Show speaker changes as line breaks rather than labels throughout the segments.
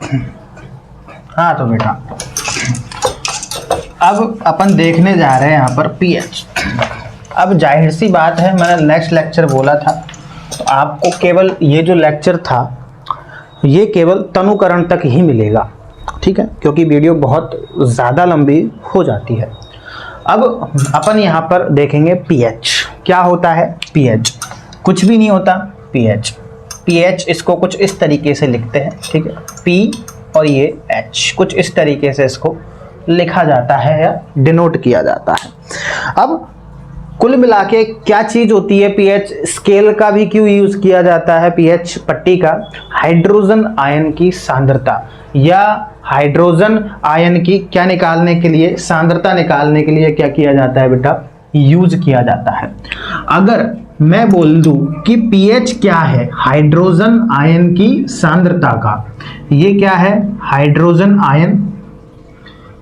हाँ तो बेटा अब अपन देखने जा रहे हैं यहाँ पर पीएच। अब जाहिर सी बात है, मैंने नेक्स्ट लेक्चर बोला था तो आपको केवल ये जो लेक्चर था ये केवल तनुकरण तक ही मिलेगा, ठीक है, क्योंकि वीडियो बहुत ज़्यादा लंबी हो जाती है। अब अपन यहाँ पर देखेंगे पीएच क्या होता है। पीएच कुछ भी नहीं होता। पीएच इसको कुछ इस तरीके से लिखते हैं, ठीक है, पी और ये एच, कुछ इस तरीके से इसको लिखा जाता है या डिनोट किया जाता है। अब कुल मिला के क्या चीज होती है पीएच। स्केल का भी क्यों यूज किया जाता है पीएच पट्टी का, हाइड्रोजन आयन की सांद्रता या हाइड्रोजन आयन की क्या निकालने के लिए, सांद्रता निकालने के लिए क्या किया जाता है बेटा, यूज किया जाता है। अगर मैं बोल दूं कि पीएच क्या है, हाइड्रोजन आयन की सांद्रता का, ये क्या है हाइड्रोजन आयन,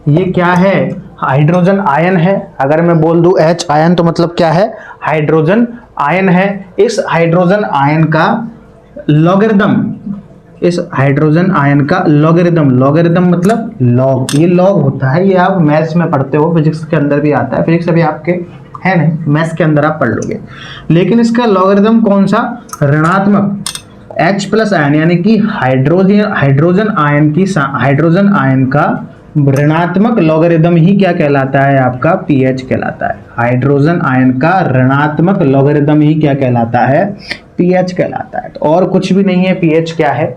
ये क्या है हाइड्रोजन आयन है। अगर मैं बोल दूं H आयन तो मतलब क्या है, हाइड्रोजन आयन है। इस हाइड्रोजन आयन का लॉगरिदम, इस हाइड्रोजन आयन का लॉगरिदम, लॉगरिदम मतलब लॉग, ये लॉग होता है, ये आप मैथ्स में पढ़ते हो, फिजिक्स के अंदर भी आता है, फिजिक्स अभी आपके है नहीं, मैथ्स के अंदर आप पढ़ लोगे। लेकिन इसका लॉगरिदम कौन सा, ऋणात्मक H प्लस आयन यानी कि हाइड्रोजन आयन का ऋणात्मक लॉगरिदम ही क्या कहलाता है आपका, पीएच कहलाता है। हाइड्रोजन आयन का ऋणात्मक लॉगरिदम ही क्या कहलाता है, पीएच कहलाता है। तो और कुछ भी नहीं है, पीएच क्या है,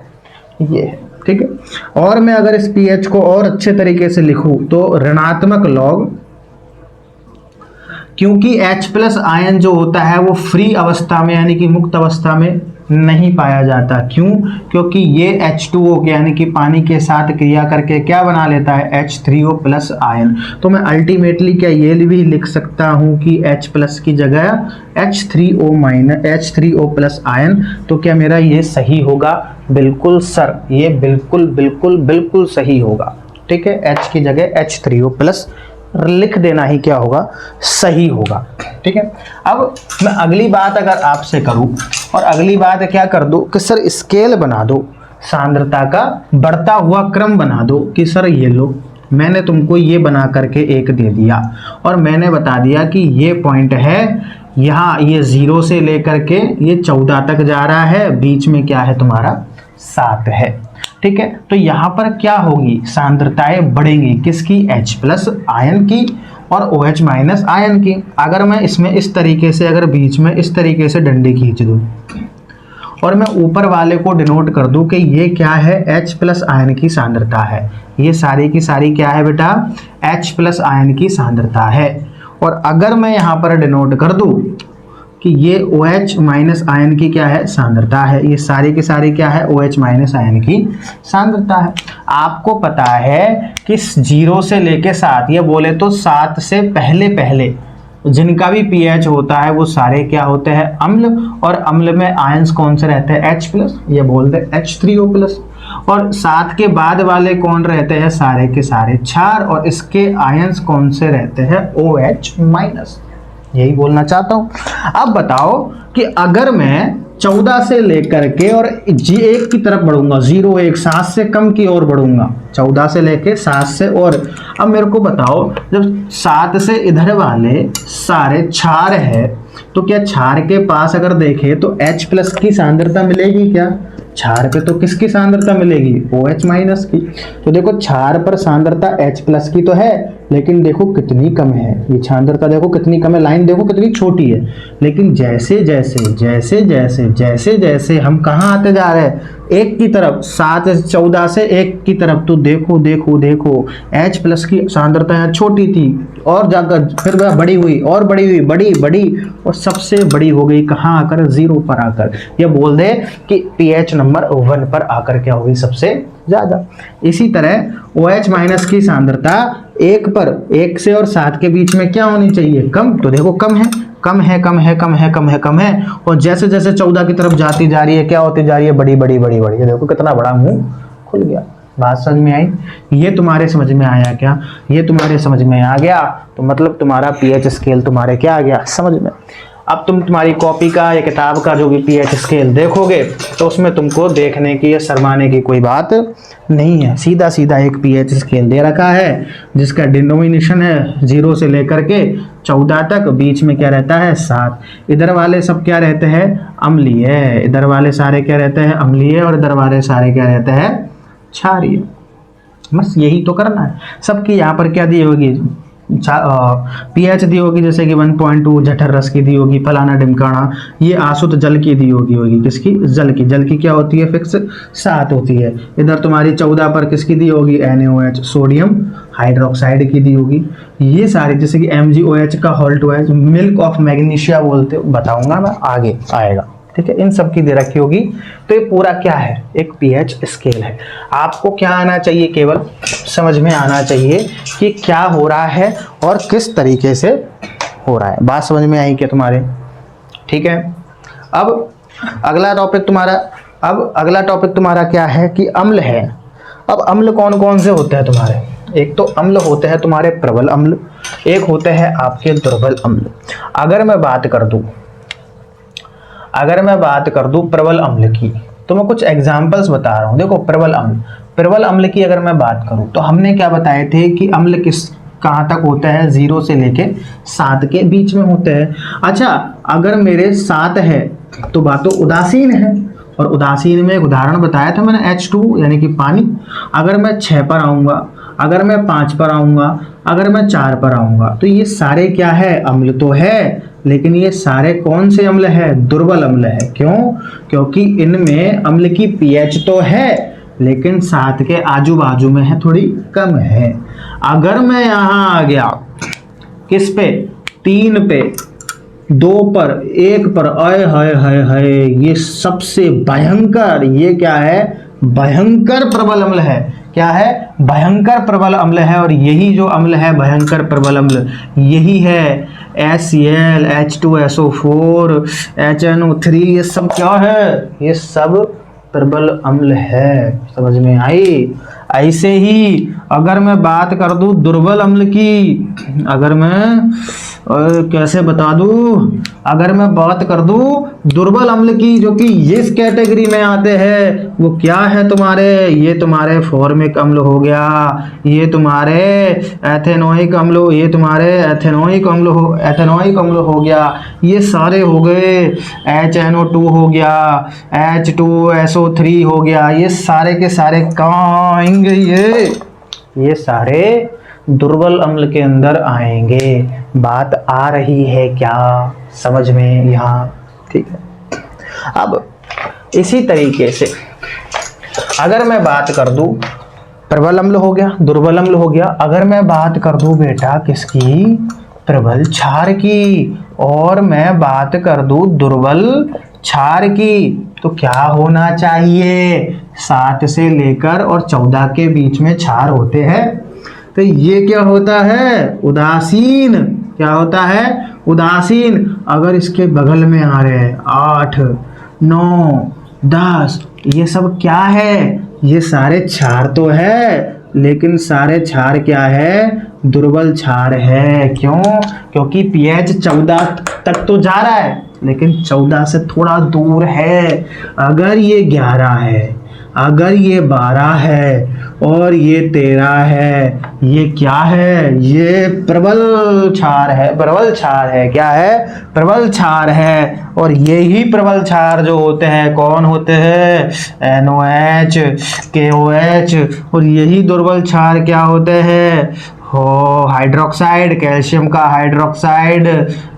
ये है, ठीक है। और मैं अगर इस पीएच को और अच्छे तरीके से लिखूं तो ऋणात्मक लॉग, क्योंकि H प्लस आयन जो होता है वो फ्री अवस्था में यानी कि मुक्त अवस्था में नहीं पाया जाता। क्यों, क्योंकि ये H2O यानी कि पानी के साथ क्रिया करके क्या बना लेता है, H3O प्लस आयन। तो मैं अल्टीमेटली क्या ये भी लिख सकता हूँ कि H प्लस की जगह H3O प्लस आयन। तो क्या मेरा ये सही होगा, बिल्कुल सर, ये बिल्कुल सही होगा, ठीक है। H की जगह H3O प्लस लिख देना ही क्या होगा, सही होगा, ठीक है। अब मैं अगली बात अगर आपसे करूं और अगली बात क्या कर दूं कि सर स्केल बना दो, सांद्रता का बढ़ता हुआ क्रम बना दो कि सर ये लो, मैंने तुमको ये बना करके एक दे दिया और मैंने बता दिया कि ये पॉइंट है यहाँ, ये 0 से लेकर के ये 14 तक जा रहा है, बीच में क्या है तुम्हारा 7 है, ठीक है। तो यहाँ पर क्या होगी, सांद्रताएं बढ़ेंगी, किसकी, H प्लस आयन की और OH माइनस आयन की। अगर मैं इसमें इस तरीके से, अगर बीच में इस तरीके से डंडी खींच दूं और मैं ऊपर वाले को डिनोट कर दूं कि ये क्या है, H प्लस आयन की सांद्रता है, ये सारी की सारी क्या है बेटा, H प्लस आयन की सांद्रता है। और अगर मैं यहाँ पर डिनोट कर दूं कि ये OH माइनस आयन की क्या है, सांद्रता है, ये सारी की सारी क्या है, OH माइनस आयन की सांद्रता है। आपको पता है कि 0 से लेके 7, ये बोले तो 7 से पहले जिनका भी pH होता है वो सारे क्या होते हैं, अम्ल, और अम्ल में आयंस कौन से रहते हैं, H प्लस, ये बोलते हैं H3O प्लस। और 7 के बाद वाले कौन रहते हैं, सारे के सारे क्षार, और इसके आयंस कौन से रहते हैं, OH माइनस। यही बोलना चाहता हूं। अब बताओ कि अगर मैं 14 से लेकर के और G1 की तरफ बढ़ूंगा, 0 1 7 से कम की ओर बढ़ूंगा, 14 से लेके 7 से, और अब मेरे को बताओ जब 7 से इधर वाले सारे क्षार है तो क्या क्षार के पास अगर देखें तो H प्लस की सांद्रता मिलेगी क्या, क्षार पे तो किसकी सांद्रता मिलेगी, OH माइनस की। तो देखो क्षार पर सांद्रता H प्लस की तो है, लेकिन देखो कितनी कम है, ये सांद्रता देखो कितनी कम है, लाइन देखो कितनी छोटी है। लेकिन जैसे जैसे हम कहाँ आते जा रहे हैं, 1 की तरफ, 7 14 से 1 की तरफ, तो देखो H प्लस की सांद्रता यहाँ छोटी थी और जाकर फिर वह बड़ी हुई और बड़ी और सबसे बड़ी हो गई कहाँ आकर, 0 पर आकर। ये बोल दे कि pH नंबर 1 पर आकर क्या होगी, सबसे ज्यादा। इसी तरह OH माइनस की सांद्रता 1 पर, 1 से और 7 के बीच में क्या होनी चाहिए, कम। तो देखो कम है, और जैसे जैसे 14 की तरफ जाती जा रही है क्या होती जा रही है, बड़ी। ये देखो कितना बड़ा मुंह खुल गया। बात समझ में आई, ये तुम्हारे समझ में आया क्या, ये तुम्हारे समझ में आ गया तो मतलब तुम्हारा pH स्केल तुम्हारे क्या आ गया, समझ में। अब तुम तुम्हारी कॉपी का या किताब का जो भी पीएच स्केल देखोगे तो उसमें तुमको देखने की या शर्माने की कोई बात नहीं है। सीधा सीधा एक पीएच स्केल दे रखा है जिसका डिनोमिनेशन है 0 से लेकर के 14 तक, बीच में क्या रहता है 7। इधर वाले सब क्या रहते हैं अम्लीय, इधर वाले सारे क्या रहते हैं अम्लीय, और इधर वाले सारे क्या रहते हैं क्षारीय। बस यही तो करना है। सबकी यहाँ पर क्या दी होगी पीएच दी होगी, जैसे कि 1.2 जठर रस की दी होगी, फलाना ढिमकाना। ये आसुत जल की दी होगी किसकी, जल की। जल की क्या होती है फिक्स 7 होती है। इधर तुम्हारी 14 पर किसकी दी होगी NaOH सोडियम हाइड्रोक्साइड की दी होगी। ये सारे जैसे कि MgOH का होल्ट OH मिल्क ऑफ मैग्नीशिया बोलते, बताऊंगा मैं आगे आएगा, ठीक है। इन सब की दे रखी होगी। तो ये पूरा क्या है एक पीएच स्केल है। आपको क्या आना चाहिए, केवल समझ में आना चाहिए कि क्या हो रहा है और किस तरीके से हो रहा है। बात समझ में आई क्या तुम्हारे, ठीक है। अब अगला टॉपिक तुम्हारा क्या है कि अम्ल है। अब अम्ल कौन कौन से होते हैं तुम्हारे, एक तो अम्ल होते हैं तुम्हारे प्रबल अम्ल, एक होते हैं आपके दुर्बल अम्ल। अगर मैं बात कर दूं प्रबल अम्ल की, तो मैं कुछ एग्जांपल्स बता रहा हूं। देखो प्रबल अम्ल की अगर मैं बात करूं तो हमने क्या बताए थे कि अम्ल कहाँ तक होता है 0 से लेके 7 के बीच में होते हैं। अच्छा, अगर मेरे 7 है तो बात तो उदासीन है, और उदासीन में एक उदाहरण बताया था मैंने H2 यानी कि पानी। अगर मैं 6 पर आऊँगा, अगर मैं 5 पर आऊँगा, अगर मैं 4 पर आऊँगा, तो ये सारे क्या है अम्ल तो है, लेकिन ये सारे कौन से अम्ल है, दुर्बल अम्ल है। क्यों, क्योंकि इनमें अम्ल की पीएच तो है लेकिन 7 के आजू बाजू में है, थोड़ी कम है। अगर मैं यहाँ आ गया किस पे 3 पे, 2 पर, 1 पर, आय हाय हाय हाय, ये सबसे भयंकर, ये क्या है भयंकर प्रबल अम्ल है। क्या है भयंकर प्रबल अम्ल है। और यही जो अम्ल है भयंकर प्रबल अम्ल, यही है HCl, H2SO4, HNO3, ये सब क्या है, ये सब प्रबल अम्ल है। समझ में आई। ऐसे ही अगर मैं बात कर दूं दुर्बल अम्ल की, अगर मैं कैसे बता दूं, अगर मैं बात कर दूं दुर्बल अम्ल की जो कि इस कैटेगरी में आते हैं, वो क्या है तुम्हारे, ये तुम्हारे फॉर्मिक अम्ल हो गया, ये तुम्हारे एथेनोइक अम्ल, ये तुम्हारे एथेनोइक अम्ल हो गया, ये सारे हो गए, HNO2 हो गया, H2SO3 हो गया, ये सारे के सारे कहाँ आएंगे, ये सारे दुर्बल अम्ल के अंदर आएंगे। बात आ रही है क्या समझ में यहाँ, ठीक है। अब इसी तरीके से अगर मैं बात कर दूं प्रबल अम्ल हो गया, दुर्बल अम्ल हो गया, अगर मैं बात कर दूं बेटा किसकी, प्रबल क्षार की, और मैं बात कर दूं दुर्बल क्षार की, तो क्या होना चाहिए 7 से लेकर और 14 के बीच में क्षार होते हैं। तो ये क्या होता है उदासीन, क्या होता है उदासीन। अगर इसके बगल में आ रहे हैं 8, 9, 10, ये सब क्या है, ये सारे क्षार तो है, लेकिन सारे क्षार क्या है दुर्बल क्षार है। क्यों, क्योंकि पीएच 14 तक तो जा रहा है लेकिन 14 से थोड़ा दूर है। अगर ये 11 है, अगर ये 12 है और ये 13 है, ये क्या है, ये प्रबल क्षार है, प्रबल क्षार है। क्या है प्रबल क्षार है। और यही प्रबल क्षार जो होते हैं कौन होते हैं, NOH, KOH। और यही दुर्बल क्षार क्या होते हैं, हो हाइड्रोक्साइड, कैल्शियम का हाइड्रोक्साइड,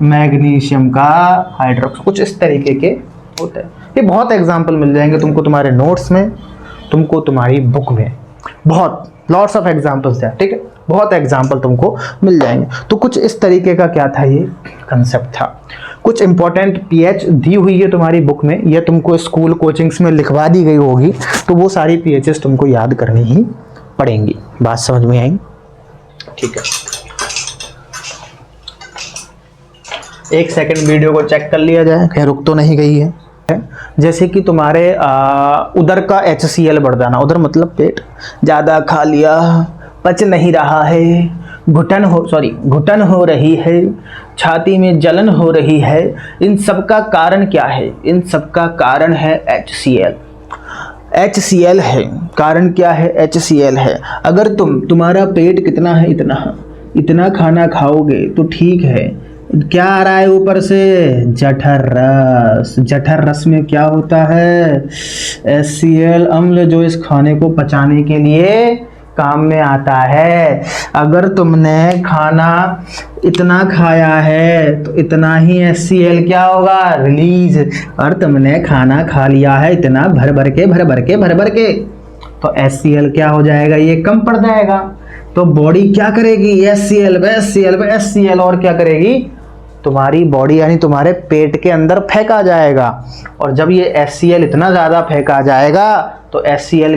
मैग्नीशियम का हाइड्रोक्साइड, कुछ इस तरीके के होते हैं। ये बहुत एग्जाम्पल मिल जाएंगे तुमको तुम्हारे नोट्स में, तुमको तुम्हारी बुक में, बहुत लॉट्स ऑफ एग्जाम्पल्स है, ठीक है, बहुत एग्जाम्पल तुमको मिल जाएंगे। तो कुछ इस तरीके का क्या था, ये कंसेप्ट था। कुछ इंपॉर्टेंट पीएच दी हुई है तुम्हारी बुक में, या तुमको स्कूल कोचिंग्स में लिखवा दी गई होगी, तो वो सारी पीएचएस तुमको याद करनी ही पड़ेंगी। बात समझ में आई, ठीक है। एक सेकंड वीडियो को चेक कर लिया जाए, कहीं रुक तो नहीं गई है। जैसे कि तुम्हारे उधर का HCl बढ़ जाना, उधर मतलब पेट ज़्यादा खा लिया, पच नहीं रहा है, घुटन हो रही है, छाती में जलन हो रही है, इन सब का कारण क्या है? इन सब का कारण है HCl। HCl है कारण, क्या है? HCl है। अगर तुम्हारा पेट कितना है, इतना खाना खाओगे तो ठीक है, क्या आ रहा है ऊपर से? जठर रस। जठर रस में क्या होता है? HCl अम्ल, जो इस खाने को पचाने के लिए काम में आता है। अगर तुमने खाना इतना खाया है तो इतना ही HCl क्या होगा? रिलीज। और तुमने खाना खा लिया है इतना भर भर के, तो HCl क्या हो जाएगा? ये कम पड़ जाएगा। तो बॉडी क्या करेगी? HCl और क्या करेगी? तुम्हारी बॉडी यानी तुम्हारे पेट के अंदर फेंका जाएगा। और जब ये HCl इतना ज़्यादा फेंका जाएगा तो HCl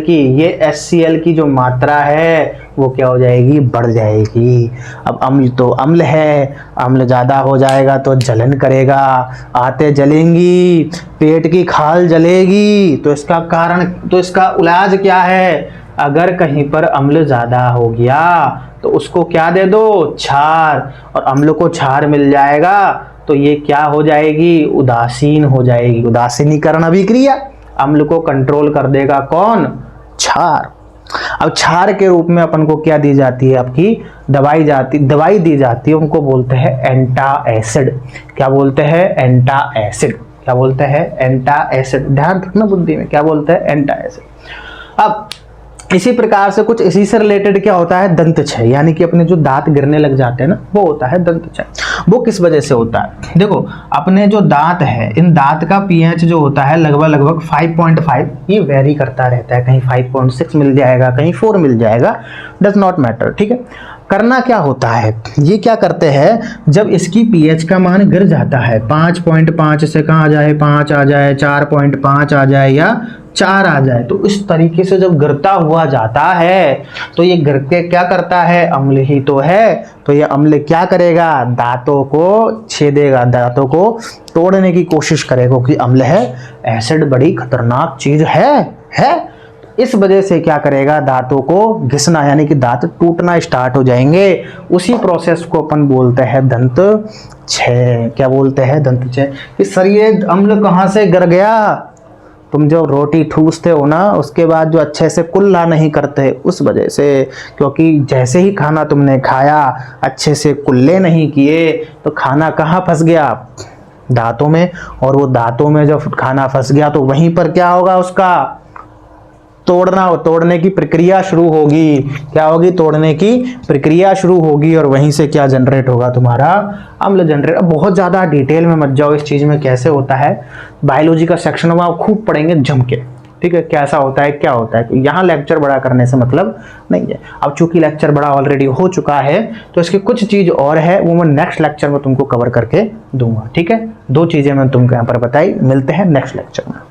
की जो मात्रा है वो क्या हो जाएगी? बढ़ जाएगी। अब अम्ल तो अम्ल है, अम्ल ज़्यादा हो जाएगा तो जलन करेगा, आते जलेंगी, पेट की खाल जलेगी। तो इसका कारण, तो इसका इलाज क्या है? अगर कहीं पर अम्ल ज़्यादा हो गया तो उसको क्या दे दो? क्षार। और अम्ल को क्षार मिल जाएगा तो ये क्या हो जाएगी? उदासीन हो जाएगी। उदासीनीकरण अभिक्रिया, अम्ल को कंट्रोल कर देगा कौन? क्षार। अब क्षार के रूप में अपन को क्या दी जाती है? आपकी दवाई दी जाती है, उनको बोलते हैं एंटाएसिड। क्या बोलते हैं? एंटाएसिड। क्या बोलते हैं? एंटाएसिड। ध्यान रखना बुद्धि में, क्या बोलते हैं? एंटाएसिड। अब इसी प्रकार से कुछ इसी से रिलेटेड क्या होता है? दंत क्षय, यानी कि अपने जो दांत गिरने लग जाते हैं ना, वो होता है दंत क्षय। वो किस वजह से होता है? देखो, अपने जो दांत है, इन दांत का pH जो होता है लगभग 5.5, ये वेरी करता रहता है। कहीं 5.6 मिल जाएगा, कहीं 4 मिल जाएगा, डज नॉट मैटर। ठीक है। करना क्या होता है? ये क्या करते हैं, जब इसकी pH का मान गिर जाता है 5.5 से कहाँ आ जाए? 5 आ जाए, 4.5 आ जाए या 4 आ जाए, तो इस तरीके से जब गिरता हुआ जाता है तो ये गिर के क्या करता है? अम्ल ही तो है। तो ये अम्ल क्या करेगा? दांतों को छेदेगा, दांतों को तोड़ने की कोशिश करेगा, क्योंकि अम्ल है, एसिड बड़ी खतरनाक चीज है। इस वजह से क्या करेगा? दांतों को घिसना, यानी कि दांत टूटना स्टार्ट हो जाएंगे। उसी प्रोसेस को अपन बोलते हैं दंत क्षय। क्या बोलते हैं? दंत क्षय। इस शरीर अम्ल कहाँ से गिर गया? तुम जो रोटी ठूसते हो ना, उसके बाद जो अच्छे से कुल्ला नहीं करते, उस वजह से। क्योंकि जैसे ही खाना तुमने खाया, अच्छे से कुल्ले नहीं किए, तो खाना कहाँ फंस गया? दांतों में। और वो दांतों में जब खाना फंस गया तो वहीं पर क्या होगा? उसका तोड़ने की प्रक्रिया शुरू होगी। क्या होगी? तोड़ने की प्रक्रिया शुरू होगी, और वहीं से क्या जनरेट होगा? तुम्हारा अम्ल जनरेट। अब बहुत ज़्यादा डिटेल में मत जाओ इस चीज़ में, कैसे होता है बायोलॉजी का सेक्शन में आप खूब पढ़ेंगे जम के। ठीक है, कैसा होता है, क्या होता है। यहाँ लेक्चर बड़ा करने से मतलब नहीं है। अब चूंकि लेक्चर बड़ा ऑलरेडी हो चुका है, तो इसकी कुछ चीज़ और है, वो मैं नेक्स्ट लेक्चर में तुमको कवर करके दूंगा। ठीक है, 2 चीज़ें मैं तुमको यहाँ पर बताई। मिलते हैं नेक्स्ट लेक्चर में।